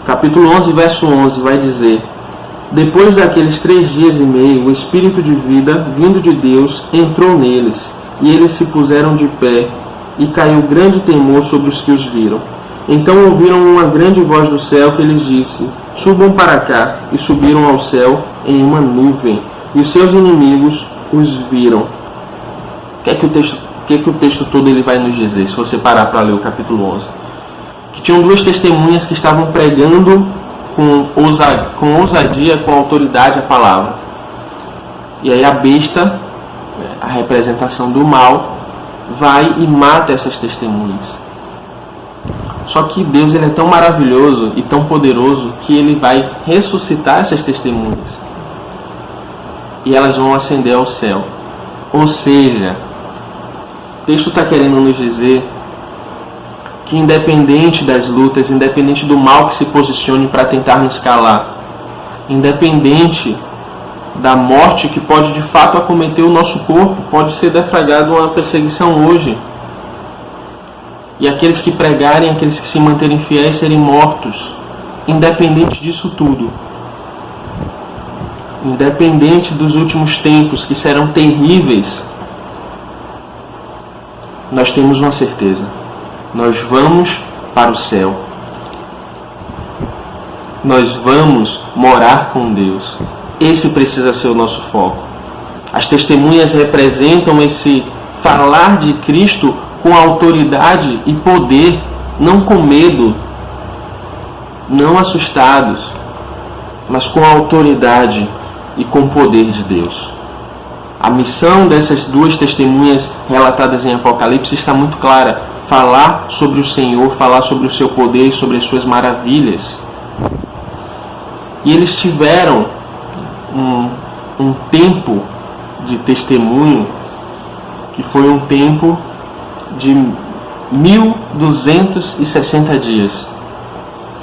capítulo 11, verso 11, vai dizer: depois daqueles 3 dias e meio, o Espírito de vida, vindo de Deus, entrou neles, e eles se puseram de pé, e caiu grande temor sobre os que os viram. Então ouviram uma grande voz do céu que lhes disse: subam para cá. E subiram ao céu em uma nuvem, e os seus inimigos os viram. O que é que o texto todo ele vai nos dizer, se você parar para ler o capítulo 11? Que tinham 2 testemunhas que estavam pregando com ousadia, com autoridade a palavra. E aí a besta, a representação do mal, vai e mata essas testemunhas. Só que Deus ele é tão maravilhoso e tão poderoso que ele vai ressuscitar essas testemunhas. E elas vão ascender ao céu. Ou seja, o texto está querendo nos dizer que independente das lutas, independente do mal que se posicione para tentar nos calar, independente da morte que pode de fato acometer o nosso corpo, pode ser deflagrada uma perseguição hoje. E aqueles que pregarem, aqueles que se manterem fiéis serem mortos. Independente disso tudo, independente dos últimos tempos que serão terríveis, nós temos uma certeza: nós vamos para o céu. Nós vamos morar com Deus. Esse precisa ser o nosso foco. As testemunhas representam esse falar de Cristo com autoridade e poder, não com medo, não assustados, mas com autoridade e com poder de Deus. A missão dessas 2 testemunhas relatadas em Apocalipse está muito clara: falar sobre o Senhor, falar sobre o seu poder e sobre as suas maravilhas. E eles tiveram um tempo de testemunho que foi um tempo de 1260 dias,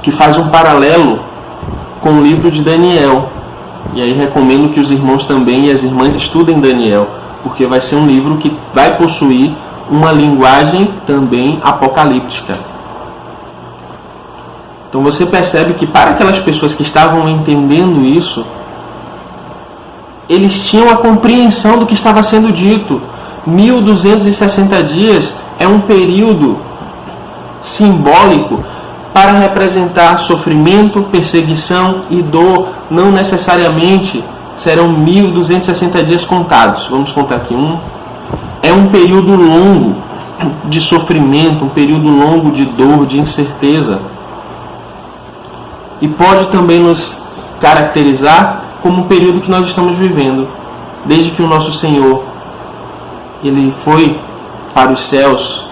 que faz um paralelo com o livro de Daniel. E aí recomendo que os irmãos também e as irmãs estudem Daniel, porque vai ser um livro que vai possuir uma linguagem também apocalíptica. Então você percebe que para aquelas pessoas que estavam entendendo isso, eles tinham a compreensão do que estava sendo dito. 1260 dias é um período simbólico para representar sofrimento, perseguição e dor. Não necessariamente serão 1260 dias contados. Vamos contar aqui um. É um período longo de sofrimento, um período longo de dor, de incerteza. E pode também nos caracterizar como o período que nós estamos vivendo. Desde que o nosso Senhor ele foi para os céus,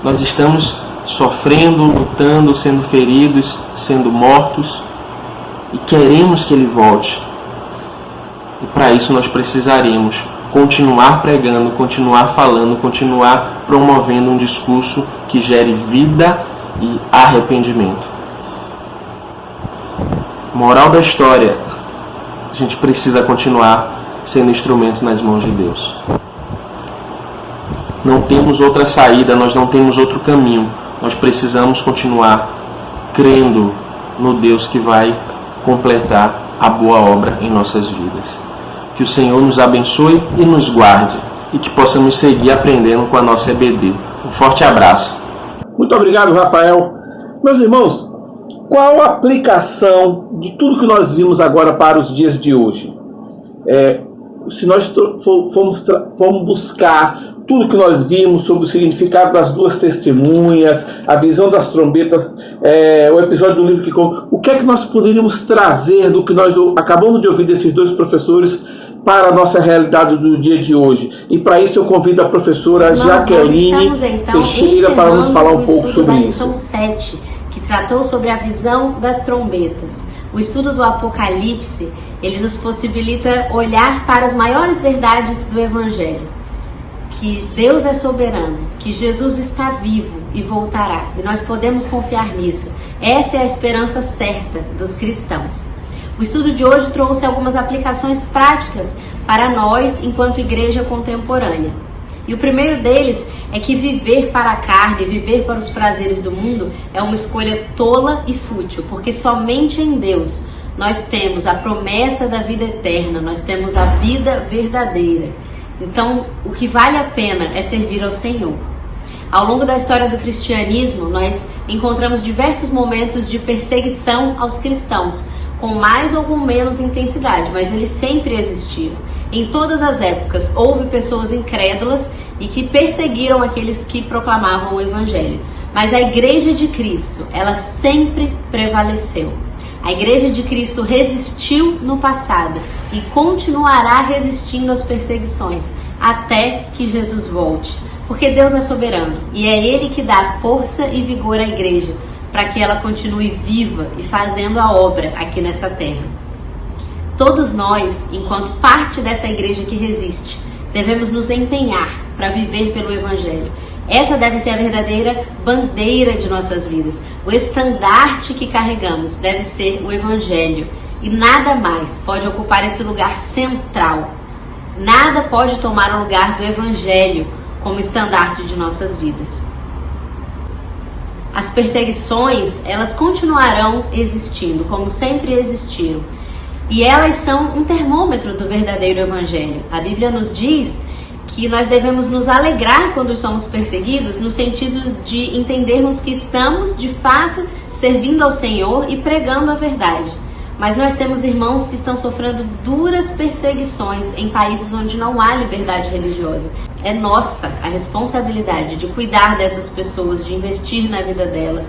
nós estamos sofrendo, lutando, sendo feridos, sendo mortos, e queremos que Ele volte. E para isso nós precisaremos continuar pregando, continuar falando, continuar promovendo um discurso que gere vida e arrependimento. Moral da história: a gente precisa continuar sendo instrumento nas mãos de Deus. Não temos outra saída, nós não temos outro caminho. Nós precisamos continuar crendo no Deus que vai completar a boa obra em nossas vidas. Que o Senhor nos abençoe e nos guarde, e que possamos seguir aprendendo com a nossa EBD. Um forte abraço. Muito obrigado, Rafael. Meus irmãos, qual a aplicação de tudo que nós vimos agora para os dias de hoje? Se nós formos buscar tudo que nós vimos sobre o significado das duas testemunhas, a visão das trombetas, o episódio do livro que conta, o que é que nós poderíamos trazer do que nós acabamos de ouvir desses dois professores para a nossa realidade do dia de hoje? E para isso eu convido a professora Jaqueline Teixeira para nos falar um pouco sobre isso. Da lição 7, que tratou sobre a visão das trombetas. O estudo do Apocalipse, ele nos possibilita olhar para as maiores verdades do Evangelho. Que Deus é soberano, que Jesus está vivo e voltará. E nós podemos confiar nisso. Essa é a esperança certa dos cristãos. O estudo de hoje trouxe algumas aplicações práticas para nós enquanto igreja contemporânea. E o primeiro deles é que viver para a carne, viver para os prazeres do mundo é uma escolha tola e fútil, porque somente em Deus nós temos a promessa da vida eterna, nós temos a vida verdadeira. Então, o que vale a pena é servir ao Senhor. Ao longo da história do cristianismo, nós encontramos diversos momentos de perseguição aos cristãos, com mais ou com menos intensidade, mas eles sempre existiram. Em todas as épocas, houve pessoas incrédulas e que perseguiram aqueles que proclamavam o Evangelho. Mas a Igreja de Cristo, ela sempre prevaleceu. A Igreja de Cristo resistiu no passado e continuará resistindo às perseguições até que Jesus volte. Porque Deus é soberano e é Ele que dá força e vigor à Igreja para que ela continue viva e fazendo a obra aqui nessa terra. Todos nós, enquanto parte dessa Igreja que resiste, devemos nos empenhar para viver pelo Evangelho. Essa deve ser a verdadeira bandeira de nossas vidas. O estandarte que carregamos deve ser o Evangelho. E nada mais pode ocupar esse lugar central. Nada pode tomar o lugar do Evangelho como estandarte de nossas vidas. As perseguições, elas continuarão existindo, como sempre existiram. E elas são um termômetro do verdadeiro Evangelho. A Bíblia nos diz que nós devemos nos alegrar quando somos perseguidos, no sentido de entendermos que estamos, de fato, servindo ao Senhor e pregando a verdade. Mas nós temos irmãos que estão sofrendo duras perseguições em países onde não há liberdade religiosa. É nossa a responsabilidade de cuidar dessas pessoas, de investir na vida delas,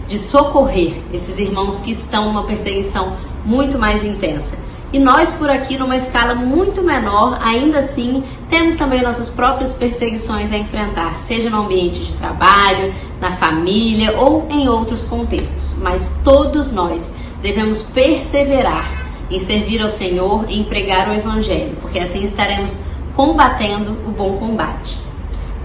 de socorrer esses irmãos que estão numa perseguição muito mais intensa. E nós por aqui, numa escala muito menor, ainda assim, temos também nossas próprias perseguições a enfrentar, seja no ambiente de trabalho, na família ou em outros contextos. Mas todos nós devemos perseverar em servir ao Senhor e em pregar o Evangelho, porque assim estaremos combatendo o bom combate.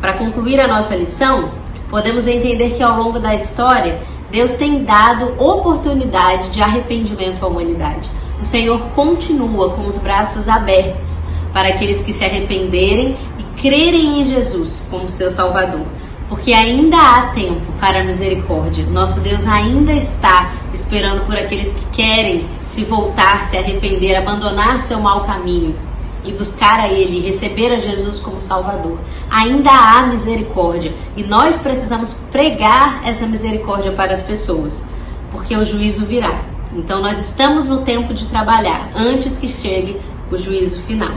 Para concluir a nossa lição, podemos entender que ao longo da história, Deus tem dado oportunidade de arrependimento à humanidade. O Senhor continua com os braços abertos para aqueles que se arrependerem e crerem em Jesus como seu Salvador. Porque ainda há tempo para a misericórdia. Nosso Deus ainda está esperando por aqueles que querem se voltar, se arrepender, abandonar seu mau caminho e buscar a Ele, receber a Jesus como Salvador. Ainda há misericórdia e nós precisamos pregar essa misericórdia para as pessoas, porque o juízo virá. Então nós estamos no tempo de trabalhar antes que chegue o juízo final.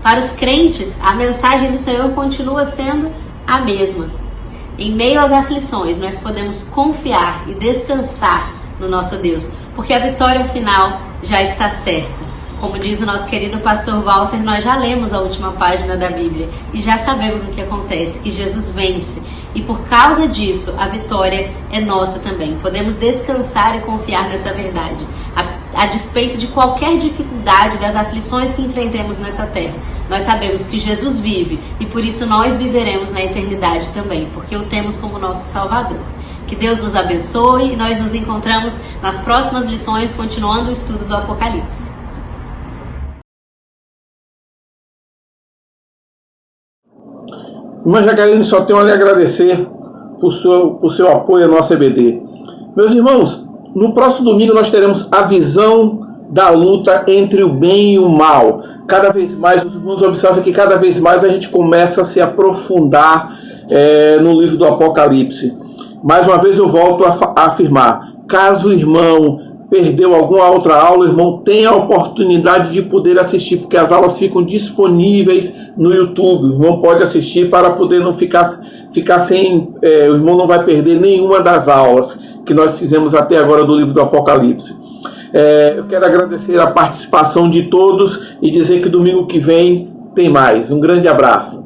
Para os crentes, a mensagem do Senhor continua sendo a mesma. Em meio às aflições, nós podemos confiar e descansar no nosso Deus, porque a vitória final já está certa. Como diz o nosso querido pastor Walter, nós já lemos a última página da Bíblia e já sabemos o que acontece, que Jesus vence. E por causa disso, a vitória é nossa também. Podemos descansar e confiar nessa verdade. A despeito de qualquer dificuldade, das aflições que enfrentemos nessa terra, nós sabemos que Jesus vive e por isso nós viveremos na eternidade também, porque o temos como nosso Salvador. Que Deus nos abençoe e nós nos encontramos nas próximas lições, continuando o estudo do Apocalipse. Irmã Jaqueline, só tenho a lhe agradecer por seu apoio à nossa EBD. Meus irmãos, no próximo domingo nós teremos a visão da luta entre o bem e o mal. Cada vez mais, os irmãos observam que cada vez mais a gente começa a se aprofundar no livro do Apocalipse. Mais uma vez eu volto a afirmar, caso o irmão perdeu alguma outra aula, o irmão tem a oportunidade de poder assistir, porque as aulas ficam disponíveis no YouTube. O irmão pode assistir para poder não ficar sem... o irmão não vai perder nenhuma das aulas que nós fizemos até agora do livro do Apocalipse. Eu quero agradecer a participação de todos e dizer que domingo que vem tem mais. Um grande abraço.